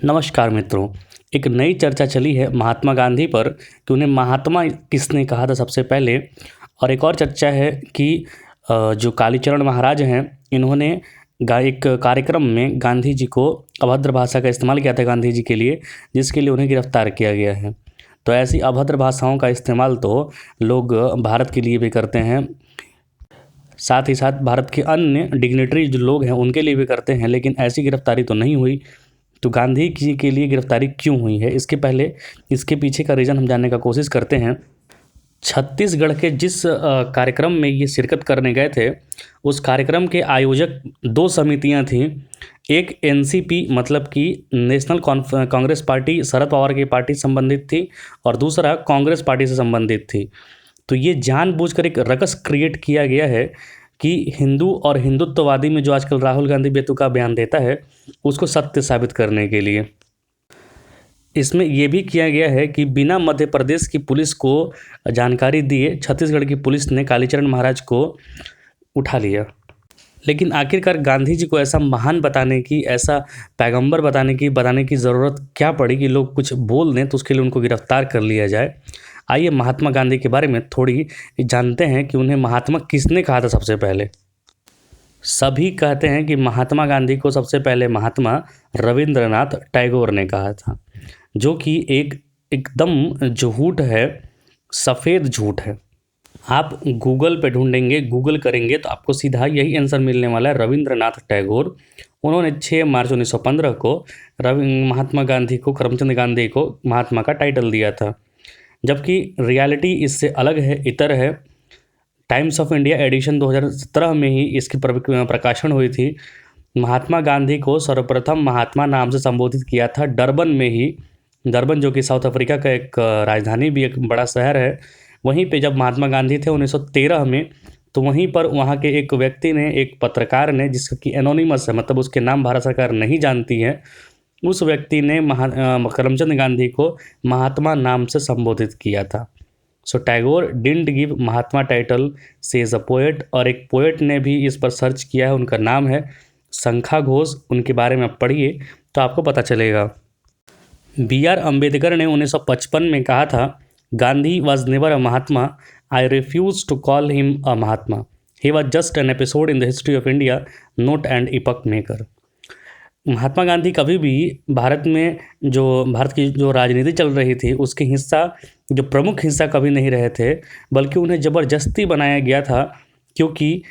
नमस्कार मित्रों। एक नई चर्चा चली है महात्मा गांधी पर कि उन्हें महात्मा किसने कहा था सबसे पहले। और एक और चर्चा है कि जो कालीचरण महाराज हैं इन्होंने एक कार्यक्रम में गांधी जी को अभद्र भाषा का इस्तेमाल किया था गांधी जी के लिए, जिसके लिए उन्हें गिरफ्तार किया गया है। तो ऐसी अभद्र भाषाओं का इस्तेमाल तो लोग भारत के लिए भी करते हैं, साथ ही साथ भारत के अन्य डिग्नेटरी जो लोग हैं उनके लिए भी करते हैं, लेकिन ऐसी गिरफ्तारी तो नहीं हुई। तो गांधी जी के लिए गिरफ्तारी क्यों हुई है, इसके पहले इसके पीछे का रीज़न हम जानने का कोशिश करते हैं। छत्तीसगढ़ के जिस कार्यक्रम में ये शिरकत करने गए थे, उस कार्यक्रम के आयोजक दो समितियां थीं। एक एनसीपी मतलब कि नेशनल कांग्रेस पार्टी, शरद पवार की पार्टी संबंधित थी, और दूसरा कांग्रेस पार्टी से संबंधित थी। तो ये जानबूझकर एक रकस क्रिएट किया गया है कि हिंदू और हिंदुत्ववादी में जो आजकल राहुल गांधी बेतुका बयान देता है उसको सत्य साबित करने के लिए। इसमें यह भी किया गया है कि बिना मध्य प्रदेश की पुलिस को जानकारी दिए छत्तीसगढ़ की पुलिस ने कालीचरण महाराज को उठा लिया। लेकिन आखिरकार गांधी जी को ऐसा महान बताने की, ऐसा पैगंबर बताने की ज़रूरत क्या पड़ी कि लोग कुछ बोल दें तो उसके लिए उनको गिरफ्तार कर लिया जाए। आइए महात्मा गांधी के बारे में थोड़ी जानते हैं कि उन्हें महात्मा किसने कहा था सबसे पहले। सभी कहते हैं कि महात्मा गांधी को सबसे पहले महात्मा रविंद्रनाथ टैगोर ने कहा था, जो कि एकदम झूठ है, सफ़ेद झूठ है। आप गूगल पे ढूंढेंगे, गूगल करेंगे तो आपको सीधा यही आंसर मिलने वाला है, रविंद्रनाथ टैगोर। उन्होंने 6 मार्च 1915 को महात्मा गांधी को, करमचंद गांधी को महात्मा का टाइटल दिया था, जबकि रियलिटी इससे अलग है, इतर है। टाइम्स ऑफ इंडिया एडिशन 2017 में ही इसकी प्रकाशन हुई थी। महात्मा गांधी को सर्वप्रथम महात्मा नाम से संबोधित किया था डरबन में ही। डरबन जो कि साउथ अफ्रीका का एक राजधानी भी, एक बड़ा शहर है, वहीं पे जब महात्मा गांधी थे 1913 में, तो वहीं पर वहाँ के एक व्यक्ति ने, एक पत्रकार ने, जिसका कि एनोनिमस है, मतलब उसके नाम भारत सरकार नहीं जानती है, उस व्यक्ति ने करमचंद गांधी को महात्मा नाम से संबोधित किया था। So Tagore didn't give Mahatma title, से इज़ अ पोएट। और एक पोएट ने भी इस पर सर्च किया है, उनका नाम है शंखा घोष। उनके बारे में पढ़िए तो आपको पता चलेगा। BR अम्बेडकर ने 1955 में कहा था, Gandhi was never a Mahatma, I refuse to call him a Mahatma, he was just an episode in the history of India, not and epoch maker. Mahatma Gandhi कभी भी भारत की जो राजनीति चल रही थी उसके हिस्सा, जो प्रमुख हिस्सा कभी नहीं रहे थे, बल्कि उन्हें ज़बरदस्ती बनाया गया था, क्योंकि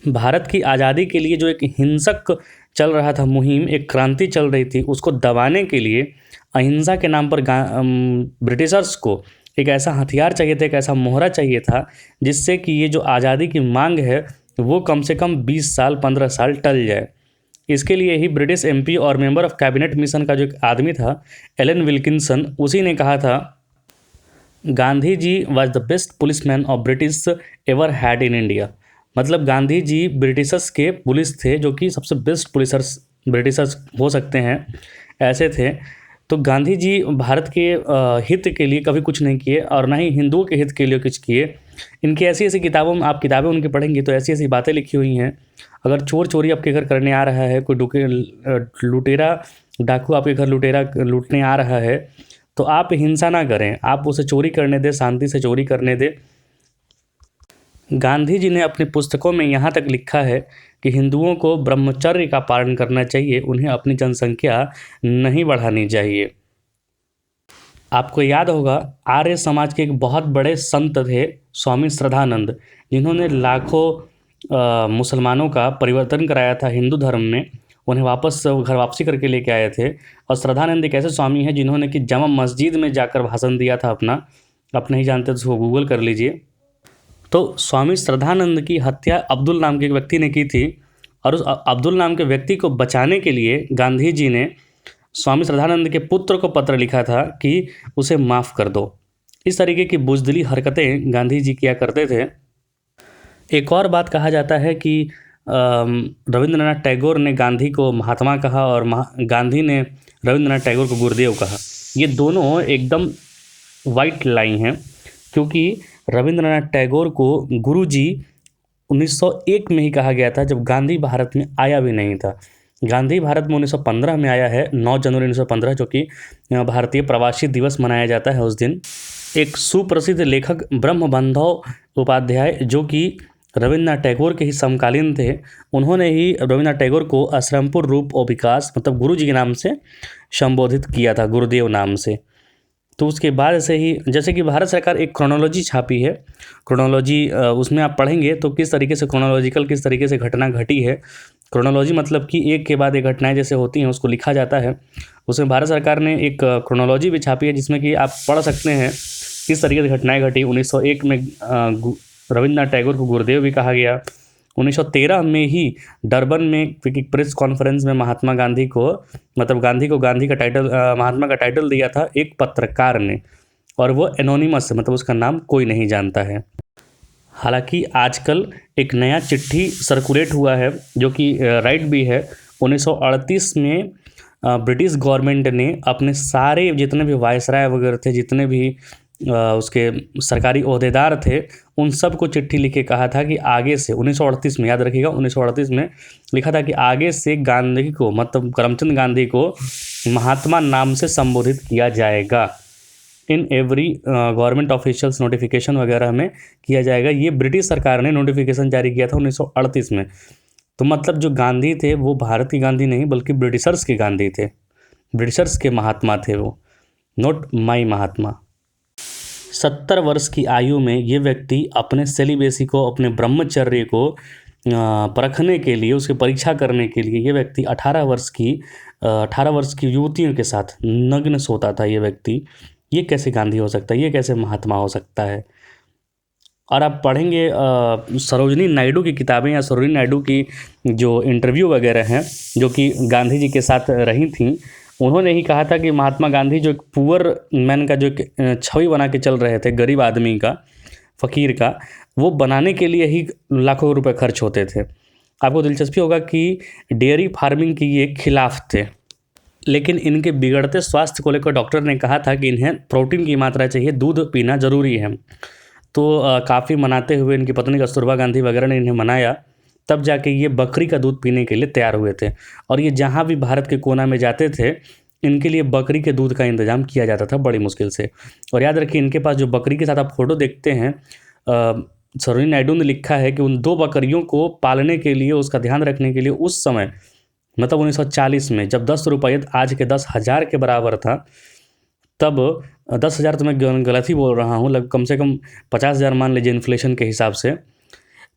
भारत की आज़ादी के लिए जो एक हिंसक चल रहा था मुहिम, एक क्रांति चल रही थी, उसको दबाने के लिए अहिंसा के नाम पर ब्रिटिशर्स को एक ऐसा हथियार चाहिए था, एक ऐसा मोहरा चाहिए था, जिससे कि ये जो आज़ादी की मांग है वो कम से कम 20 साल 15 साल टल जाए। इसके लिए ही ब्रिटिश MP और मेंबर ऑफ कैबिनेट मिशन का जो एक आदमी था, एलन विल्किंसन, उसी ने कहा था, Gandhi ji was the best policeman of British ever had in India. मतलब गांधी जी ब्रिटिशर्स के पुलिस थे, जो कि सबसे बेस्ट ब्रिटिशर्स हो सकते हैं, ऐसे थे। तो गांधी जी भारत के हित के लिए कभी कुछ नहीं किए, और ना ही हिंदुओं के हित के लिए कुछ किए। इनकी ऐसी ऐसी किताबों में, आप किताबें उनकी पढ़ेंगी तो ऐसी ऐसी बातें लिखी हुई हैं। अगर चोर चोरी आपके घर करने आ रहा है, कोई लुटेरा डाकू आपके घर लूटने आ रहा है, तो आप हिंसा ना करें, आप उसे चोरी करने दें, शांति से चोरी करने दें। गांधी जी ने अपनी पुस्तकों में यहाँ तक लिखा है कि हिंदुओं को ब्रह्मचर्य का पालन करना चाहिए, उन्हें अपनी जनसंख्या नहीं बढ़ानी चाहिए। आपको याद होगा, आर्य समाज के एक बहुत बड़े संत थे स्वामी श्रद्धानंद, जिन्होंने लाखों मुसलमानों का परिवर्तन कराया था हिंदू धर्म में, उन्हें वापस घर वापसी करके लेके आए थे। और श्रद्धानंद एक ऐसे स्वामी हैं जिन्होंने कि जामा मस्जिद में जाकर भाषण दिया था अपना। आप नहीं जानते तो उसको गूगल कर लीजिए। तो स्वामी श्रद्धानंद की हत्या अब्दुल नाम के एक व्यक्ति ने की थी, और उस अब्दुल नाम के व्यक्ति को बचाने के लिए गांधी जी ने स्वामी श्रद्धानंद के पुत्र को पत्र लिखा था कि उसे माफ़ कर दो। इस तरीके की बुज़दिली हरकतें गांधी जी किया करते थे। एक और बात कहा जाता है कि रविंद्रनाथ टैगोर ने गांधी को महात्मा कहा, और गांधी ने रविंद्रनाथ टैगोर को गुरुदेव कहा। ये दोनों एकदम वाइट लाइन हैं, क्योंकि रविंद्रनाथ टैगोर को गुरुजी 1901 में ही कहा गया था, जब गांधी भारत में आया भी नहीं था। गांधी भारत में 1915 में आया है, 9 जनवरी 1915, जो कि भारतीय प्रवासी दिवस मनाया जाता है उस दिन। एक सुप्रसिद्ध लेखक ब्रह्मबंधव उपाध्याय, जो कि रविन्द्रनाथ टैगोर के ही समकालीन थे, उन्होंने ही रविन्द्रनाथ टैगोर को अश्रमपुर रूप और विकास, मतलब गुरु जी के नाम से संबोधित किया था, गुरुदेव नाम से। तो उसके बाद से ही, जैसे कि भारत सरकार एक क्रोनोलॉजी छापी है, क्रोनोलॉजी उसमें आप पढ़ेंगे तो किस तरीके से क्रोनोलॉजिकल, किस तरीके से घटना घटी है। क्रोनोलॉजी मतलब कि एक के बाद एक घटनाएं जैसे होती हैं उसको लिखा जाता है। उसमें भारत सरकार ने एक क्रोनोलॉजी भी छापी है, जिसमें कि आप पढ़ सकते हैं किस तरीके से घटनाएं घटी। 1901 में रविन्द्रनाथ टैगोर को गुरुदेव भी कहा गया। 1913 में ही डरबन में एक प्रेस कॉन्फ्रेंस में महात्मा गांधी को, मतलब गांधी को गांधी का टाइटल, महात्मा का टाइटल दिया था एक पत्रकार ने, और वो एनोनिमस है, मतलब उसका नाम कोई नहीं जानता है। हालांकि आजकल एक नया चिट्ठी सर्कुलेट हुआ है जो कि राइट भी है। 1938 में ब्रिटिश गवर्नमेंट ने अपने सारे जितने भी वायसराय वगैरह थे, जितने भी उसके सरकारी ओहदेदार थे, उन सब को चिट्ठी लिख के कहा था कि आगे से 1938 में, याद रखिएगा 1938 में लिखा था कि आगे से गांधी को, मतलब करमचंद गांधी को महात्मा नाम से संबोधित किया जाएगा। In every government officials notification वगैरह में किया जाएगा। ये ब्रिटिश सरकार ने नोटिफिकेशन जारी किया था 1938 में। तो मतलब जो गांधी थे वो भारत के गांधी नहीं, बल्कि ब्रिटिशर्स के गांधी थे, ब्रिटिशर्स के महात्मा थे वो, नॉट माई महात्मा। 70 वर्ष की आयु में ये व्यक्ति अपने सेलिबेसी को, अपने ब्रह्मचर्य को परखने के लिए, उसकी परीक्षा करने के लिए, ये व्यक्ति 18 वर्ष की युवतियों के साथ नग्न सोता था। ये व्यक्ति, ये कैसे गांधी हो सकता है, ये कैसे महात्मा हो सकता है। और आप पढ़ेंगे सरोजिनी नायडू की किताबें या सरोजिनी नायडू की जो इंटरव्यू वगैरह हैं जो कि गांधी जी के साथ रही थी, उन्होंने ही कहा था कि महात्मा गांधी जो एक पुअर मैन का जो एक छवि बना के चल रहे थे, गरीब आदमी का, फ़कीर का, वो बनाने के लिए ही लाखों रुपए खर्च होते थे। आपको दिलचस्पी होगा कि डेयरी फार्मिंग के ये खिलाफ थे, लेकिन इनके बिगड़ते स्वास्थ्य को लेकर डॉक्टर ने कहा था कि इन्हें प्रोटीन की मात्रा चाहिए, दूध पीना ज़रूरी है। तो काफ़ी मनाते हुए इनकी पत्नी कस्तूरबा गांधी वगैरह ने इन्हें मनाया, तब जाके ये बकरी का दूध पीने के लिए तैयार हुए थे। और ये जहाँ भी भारत के कोना में जाते थे, इनके लिए बकरी के दूध का इंतज़ाम किया जाता था बड़ी मुश्किल से। और याद रखिए, इनके पास जो बकरी के साथ आप फोटो देखते हैं, सरोजिनी नायडू ने लिखा है कि उन 2 बकरियों को पालने के लिए, उसका ध्यान रखने के लिए उस समय, मतलब 1940 में, जब 10 रुपये आज के 10,000 के बराबर था, तब 10,000 तो मैं गलत ही बोल रहा हूँ, कम से कम 50,000 मान लीजिए इन्फ्लेशन के हिसाब से।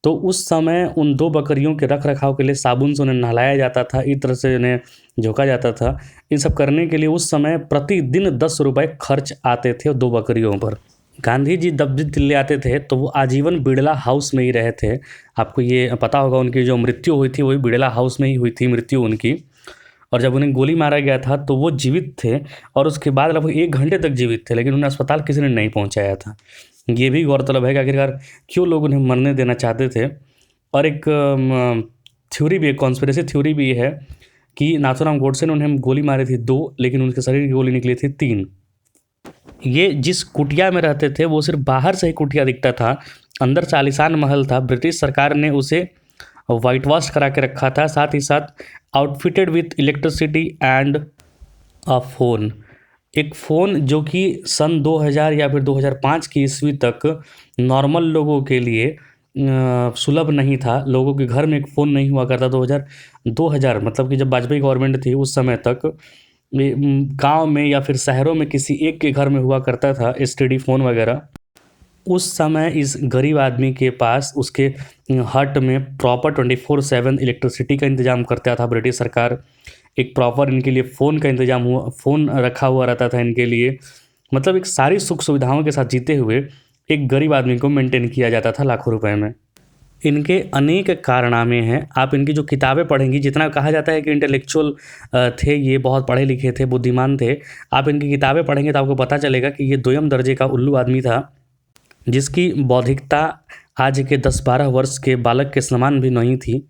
तो उस समय उन 2 बकरियों के रख रखाव के लिए साबुन से उन्हें नहलाया जाता था, इत्र से उन्हें झोंका जाता था। इन सब करने के लिए उस समय प्रतिदिन 10 रुपये खर्च आते थे 2 बकरियों पर। गांधी जी जब भी दिल्ली आते थे तो वो आजीवन बिड़ला हाउस में ही रहे थे। आपको ये पता होगा, उनकी जो मृत्यु हुई थी वही बिड़ला हाउस में ही हुई थी मृत्यु उनकी। और जब उन्हें गोली मारा गया था तो वो जीवित थे, और उसके बाद लगभग 1 घंटे तक जीवित थे, लेकिन उन्हें अस्पताल किसी ने नहीं पहुंचाया था। ये भी गौरतलब है कि आखिरकार क्यों लोग उन्हें मरने देना चाहते थे। और एक थ्योरी भी, एक कॉन्स्पिरेसी थ्योरी भी है कि नाथूराम गोडसे ने उन्हें गोली मारी थी 2, लेकिन उनके शरीर की गोली निकली थी 3। ये जिस कुटिया में रहते थे वो सिर्फ बाहर से ही कुटिया दिखता था, अंदर से आलीशान महल था। ब्रिटिश सरकार ने उसे वाइट वॉश करा के रखा था, साथ ही साथ आउटफिटेड with electricity and a phone. एक फ़ोन जो कि सन 2000 या फिर 2005 की ईस्वी तक नॉर्मल लोगों के लिए सुलभ नहीं था। लोगों के घर में एक फ़ोन नहीं हुआ करता। 2000 मतलब कि जब वाजपेयी गवर्नमेंट थी उस समय तक गांव में या फिर शहरों में किसी एक के घर में हुआ करता था एसटीडी फ़ोन वगैरह। उस समय इस गरीब आदमी के पास उसके हट में प्रॉपर 24/7 इलेक्ट्रिसिटी का इंतज़ाम करता था ब्रिटिश सरकार। एक प्रॉपर इनके लिए फ़ोन का इंतज़ाम हुआ, फ़ोन रखा हुआ रहता था इनके लिए। मतलब एक सारी सुख सुविधाओं के साथ जीते हुए एक गरीब आदमी को मेंटेन किया जाता था लाखों रुपए में। इनके अनेक कारनामे हैं। आप इनकी जो किताबें पढ़ेंगी, जितना कहा जाता है कि इंटेलेक्चुअल थे, ये बहुत पढ़े लिखे थे, बुद्धिमान थे, आप इनकी किताबें पढ़ेंगे तो आपको पता चलेगा कि ये 2म दर्जे का उल्लू आदमी था, जिसकी बौद्धिकता आज के 10-12 वर्ष के बालक के समान भी नहीं थी।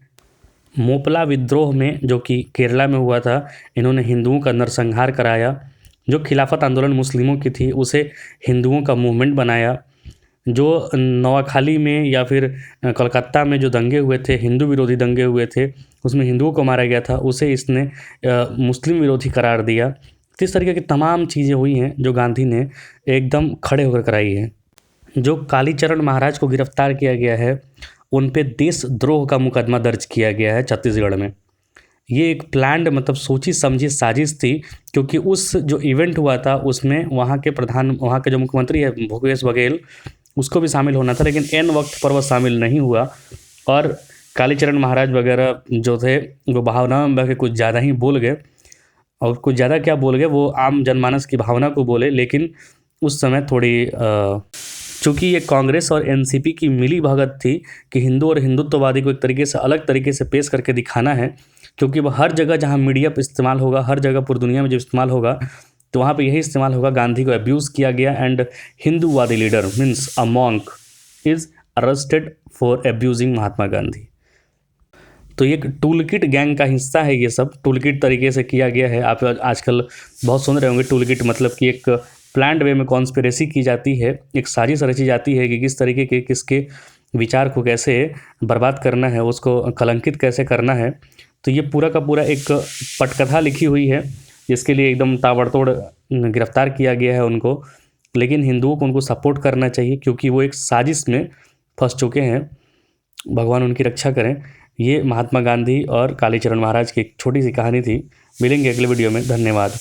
मोपला विद्रोह में, जो कि केरला में हुआ था, इन्होंने हिंदुओं का नरसंहार कराया। जो खिलाफत आंदोलन मुस्लिमों की थी उसे हिंदुओं का मूवमेंट बनाया। जो नवाखाली में या फिर कलकत्ता में जो दंगे हुए थे, हिंदू विरोधी दंगे हुए थे, उसमें हिंदुओं को मारा गया था, उसे इसने मुस्लिम विरोधी करार दिया। तो इस तरीके की तमाम चीज़ें हुई हैं जो गांधी ने एकदम खड़े होकर कराई हैं। जो कालीचरण महाराज को गिरफ्तार किया गया है, उन पे देशद्रोह का मुकदमा दर्ज किया गया है छत्तीसगढ़ में। ये एक प्लान्ड मतलब सोची समझी साजिश थी, क्योंकि उस जो इवेंट हुआ था उसमें वहाँ के जो मुख्यमंत्री है भूपेश बघेल, उसको भी शामिल होना था, लेकिन ऐन वक्त पर वह शामिल नहीं हुआ। और कालीचरण महाराज वगैरह जो थे वो भावनाओं में बह के कुछ ज़्यादा ही बोल गए, और कुछ ज़्यादा क्या बोल गए, वो आम जनमानस की भावना को बोले। लेकिन उस समय थोड़ी चूँकि ये कांग्रेस और एनसीपी की मिली भगत थी कि हिंदू और हिंदुत्ववादी को एक तरीके से अलग तरीके से पेश करके दिखाना है, क्योंकि वह हर जगह जहाँ मीडिया पे इस्तेमाल होगा, हर जगह पूरी दुनिया में जब इस्तेमाल होगा तो वहाँ पे यही इस्तेमाल होगा, गांधी को अब्यूज़ किया गया। एंड हिंदूवादी leader means a monk is arrested for abusing Mahatma Gandhi. तो ये एक टूल किट गैंग का हिस्सा है, ये सब टूल किट तरीके से किया गया है। आप आजकल बहुत सुन रहे होंगे टूल किट मतलब कि एक प्लान्ड वे में कॉन्स्पिरेसी की जाती है, एक साजिश रची जाती है कि किस तरीके के किसके विचार को कैसे बर्बाद करना है, उसको कलंकित कैसे करना है। तो ये पूरा का पूरा एक पटकथा लिखी हुई है, जिसके लिए एकदम ताबड़तोड़ गिरफ्तार किया गया है उनको। लेकिन हिंदुओं को उनको सपोर्ट करना चाहिए, क्योंकि वो एक साजिश में फंस चुके हैं। भगवान उनकी रक्षा करें। ये महात्मा गांधी और कालीचरण महाराज की एक छोटी सी कहानी थी। मिलेंगे अगले वीडियो में। धन्यवाद।